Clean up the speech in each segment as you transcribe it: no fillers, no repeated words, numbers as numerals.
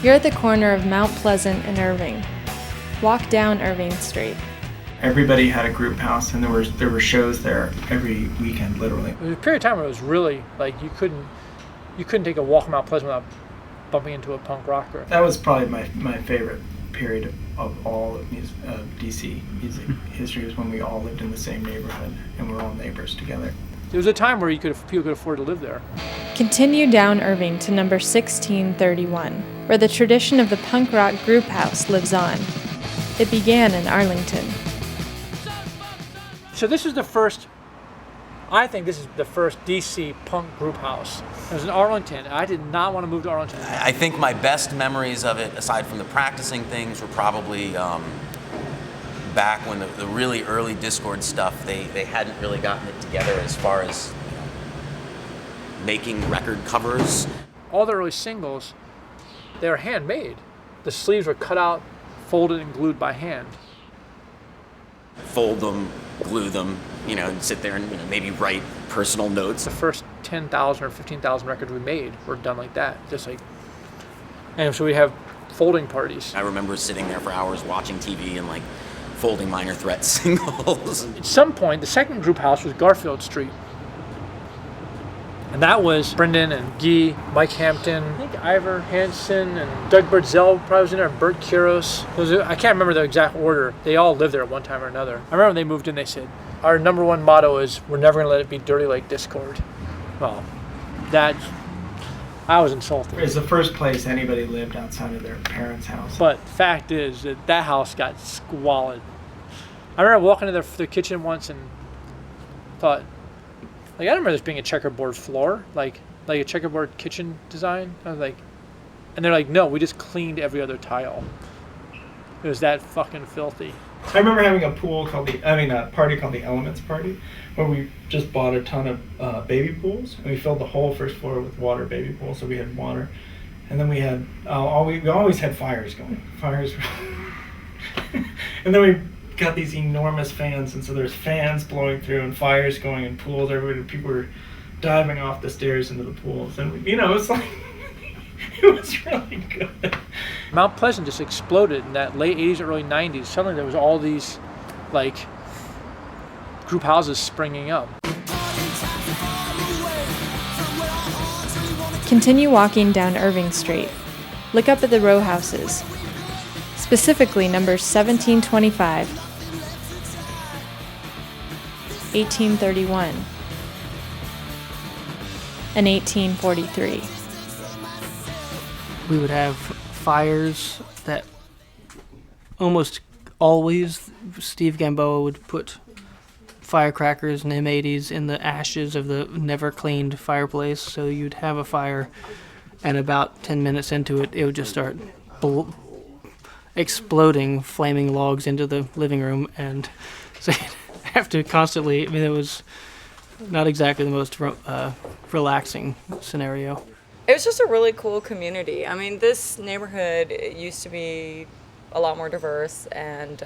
You're at the corner of Mount Pleasant and Irving. Walk down Irving Street. Everybody had a group house, and there were shows there every weekend, literally. There was a period of time where it was really like you couldn't take a walk Mount Pleasant without bumping into a punk rocker. That was probably my favorite period of all of DC music history, was when we all lived in the same neighborhood and we're all neighbors together. There was a time where people could afford to live there. Continue down Irving to number 1631, where the tradition of the punk rock group house lives on. It began in Arlington. So I think this is the first DC punk group house. It was in Arlington. I did not want to move to Arlington. I think my best memories of it, aside from the practicing things, were probably back when the really early Discord stuff, they hadn't really gotten it together as far as making record covers. All the early singles, they were handmade. The sleeves were cut out, folded, and glued by hand. Fold them, glue them, and sit there and maybe write personal notes. The first 10,000 or 15,000 records we made were done like that, and so we have folding parties. I remember sitting there for hours watching TV and folding Minor Threat singles. At some point, the second group house was Garfield Street. And that was Brendan and Guy, Mike Hampton, I think Ivor Hansen, and Doug Birdzell probably was in there, and Bert Kiros. I can't remember the exact order. They all lived there at one time or another. I remember when they moved in, they said, our number one motto is, we're never going to let it be dirty like Discord. Well, I was insulted. It's the first place anybody lived outside of their parents' house. But the fact is that house got squalid. I remember walking to their kitchen once and thought, I remember this being a checkerboard floor, like a checkerboard kitchen design. I was like, and they're like, no, we just cleaned every other tile. It was that fucking filthy. I remember having a party called the Elements Party, where we just bought a ton of baby pools, and we filled the whole first floor with water baby pools, so we had water. And then we had, we always had fires going. And then we got these enormous fans, and so there's fans blowing through and fires going in pools. People were diving off the stairs into the pools, and it was it was really good. Mount Pleasant just exploded in that late 80s, early 90s. Suddenly there was all these group houses springing up. Continue walking down Irving Street. Look up at the row houses, specifically numbers 1725, 1831, and 1843. We would have fires that almost always Steve Gamboa would put firecrackers and M80s in the ashes of the never cleaned fireplace. So you'd have a fire, and about 10 minutes into it, it would just start exploding flaming logs into the living room, and so you'd have to constantly, it was not exactly the most relaxing scenario. It was just a really cool community. This neighborhood used to be a lot more diverse and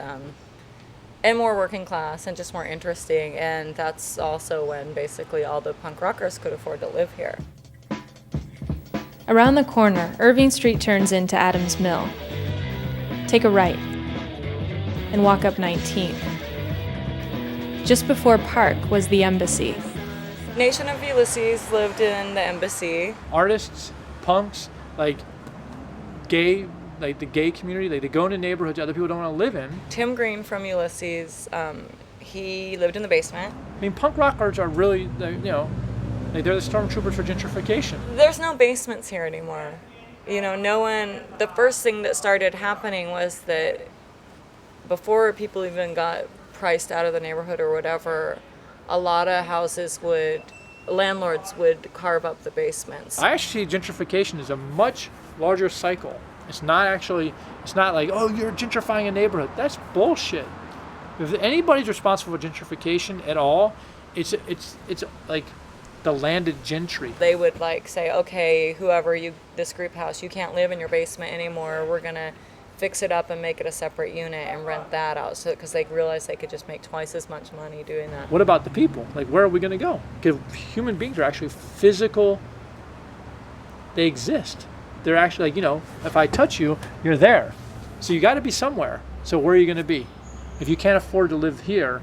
more working class and just more interesting, and that's also when basically all the punk rockers could afford to live here. Around the corner, Irving Street turns into Adams Mill. Take a right and walk up 19th. Just before Park was the Embassy. Nation of Ulysses lived in the Embassy. Artists, punks, gay, the gay community, they go into neighborhoods other people don't want to live in. Tim Green from Ulysses, he lived in the basement. Punk rockers are really, they're the stormtroopers for gentrification. There's no basements here anymore. The first thing that started happening was that before people even got priced out of the neighborhood or whatever, a lot of landlords would carve up the basements. I actually see gentrification as a much larger cycle. It's not like, oh, you're gentrifying a neighborhood. That's bullshit. If anybody's responsible for gentrification at all, it's like the landed gentry. They would say, okay, whoever this group house, you can't live in your basement anymore. We're gonna fix it up and make it a separate unit and rent that out, so because they realized they could just make twice as much money doing that. What about the people? Like, where are we going to go? Because human beings are actually physical. They exist. They're actually, like, if I touch you, you're there. So you got to be somewhere. So where are you going to be? If you can't afford to live here,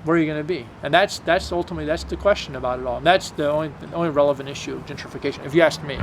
where are you going to be? And that's ultimately, that's the question about it all. And that's the only relevant issue of gentrification, if you ask me.